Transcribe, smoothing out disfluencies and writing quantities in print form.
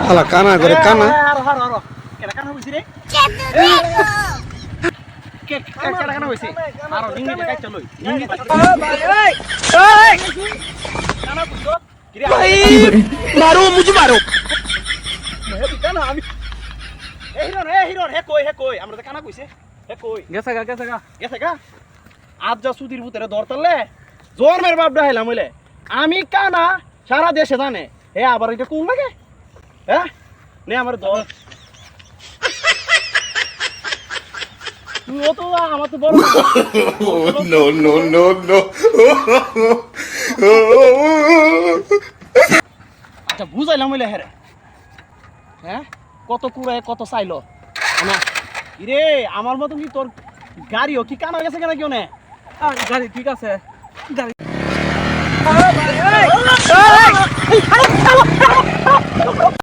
হালা কানা করে কানা কেডা কানা হইছি রে কেডা কানা হইছি আর ডিঙ্গি দেখাই চলই ডিঙ্গি এই কানা বুঝছো কিরে মারো মুঝে মারো মে কানা আমি এ হিরো হে কই আমরা তো কানা কইছে হে কই গেছে গা আজ যা সুদির ভিতরে দরতালে জন্মের বাপ ডাইলাম হইলে আমি কানা সারা দেশে জানে হে আবার এটা কোন লাগে হ্যাঁ নে আমার দল তুই ও তো আমার তো বড় নো নো নো নো আচ্ছা বুঝাইলাম হইলে হেরে হ্যাঁ কত কুড়ায় কত চাইলো না ইরে আমার মতন কি তোর গাড়িও কি কানা গেছে কেন কেউ নে গাড়ি ঠিক আছে গাড়ি